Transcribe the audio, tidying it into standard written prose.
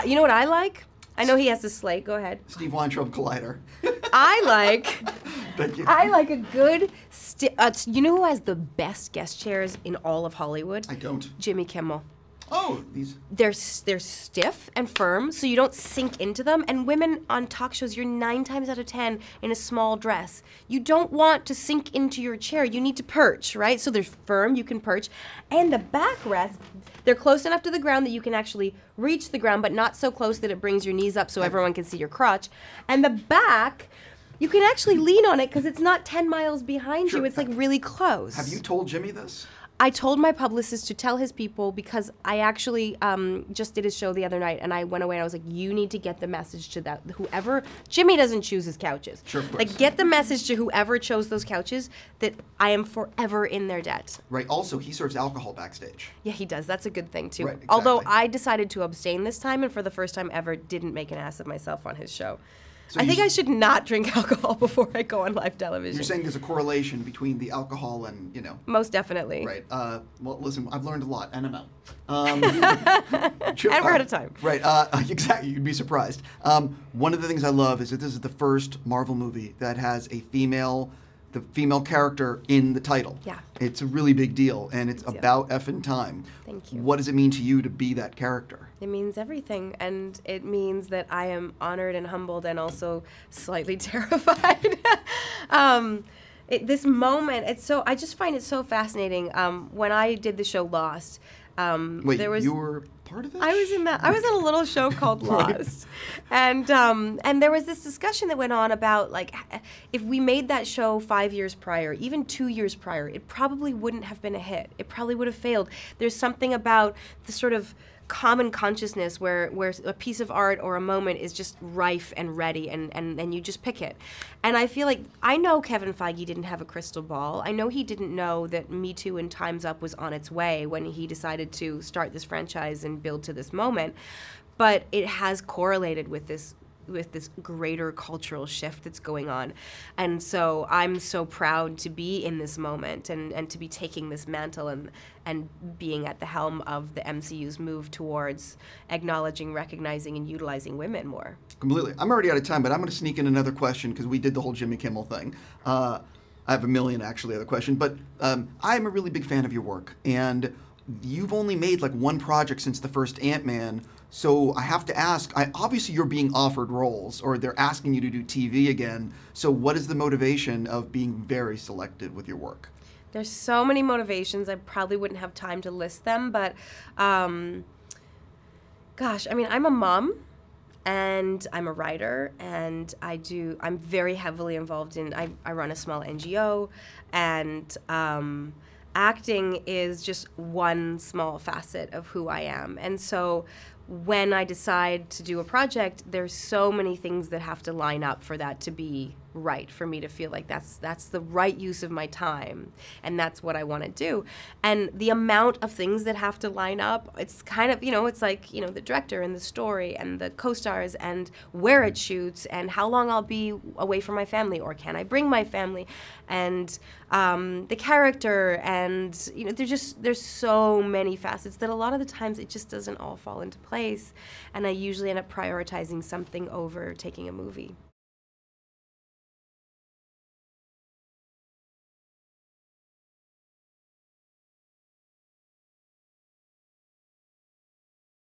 You know what I like? I know he has the slate. Go ahead. Steve Weintraub Collider. I like. Thank you. I like a good. You know who has the best guest chairs in all of Hollywood? I don't. Jimmy Kimmel. Oh, these. They're stiff and firm, so you don't sink into them. And women on talk shows, you're 9 times out of 10 in a small dress. You don't want to sink into your chair. You need to perch, right? So they're firm, you can perch. And the backrest, they're close enough to the ground that you can actually reach the ground, but not so close that it brings your knees up so everyone can see your crotch. And the back, you can actually lean on it because it's not 10 miles behind you. It's like really close. Have you told Jimmy this? I told my publicist to tell his people because I actually just did his show the other night, and I went away and I was like, you need to get the message to that whoever. Jimmy doesn't choose his couches. Sure, of course. Like, get the message to whoever chose those couches that I am forever in their debt. Right. Also, he serves alcohol backstage. Yeah, he does. That's a good thing too. Right, exactly. Although I decided to abstain this time, and for the first time ever, didn't make an ass of myself on his show. So I think I should not drink alcohol before I go on live television. You're saying there's a correlation between the alcohol and, Most definitely. Right. Well, listen, I've learned a lot, and I'm out. And we're out of time. Right. Exactly. You'd be surprised. One of the things I love is that this is the first Marvel movie that has the female character in the title. Yeah. It's a really big deal, and it's about effing time. Thank you. What does it mean to you to be that character? It means everything, and it means that I am honored and humbled and also slightly terrified. This moment, I just find it so fascinating. When I did the show Lost, Wait, there was, you were part of that? I was in that. I was in a little show called Lost, and there was this discussion that went on about, like, if we made that show 5 years prior, even 2 years prior, it probably wouldn't have been a hit. It probably would have failed. There's something about the sort of common consciousness where a piece of art or a moment is just rife and ready, and you just pick it. And I feel like, I know Kevin Feige didn't have a crystal ball. I know he didn't know that Me Too and Time's Up was on its way when he decided to start this franchise and build to this moment. But it has correlated with this greater cultural shift that's going on. And so I'm so proud to be in this moment and to be taking this mantle and being at the helm of the MCU's move towards acknowledging, recognizing, and utilizing women more. Completely. I'm already out of time, but I'm going to sneak in another question because we did the whole Jimmy Kimmel thing. I have a million, actually, other questions, but I'm a really big fan of your work, and you've only made like one project since the first Ant-Man. So I have to ask, obviously you're being offered roles, or they're asking you to do TV again. So what is the motivation of being very selective with your work? There's so many motivations. I probably wouldn't have time to list them, but gosh, I mean, I'm a mom, and I'm a writer, and I'm very heavily involved in, I run a small NGO, and acting is just one small facet of who I am. And so when I decide to do a project, there's so many things that have to line up for that to be right, for me to feel like that's the right use of my time, and that's what I want to do. And the amount of things that have to line up, it's kind of, it's like, the director and the story and the co-stars and where it shoots and how long I'll be away from my family, or can I bring my family, and the character, and there's so many facets that a lot of the times it just doesn't all fall into place, and I usually end up prioritizing something over taking a movie.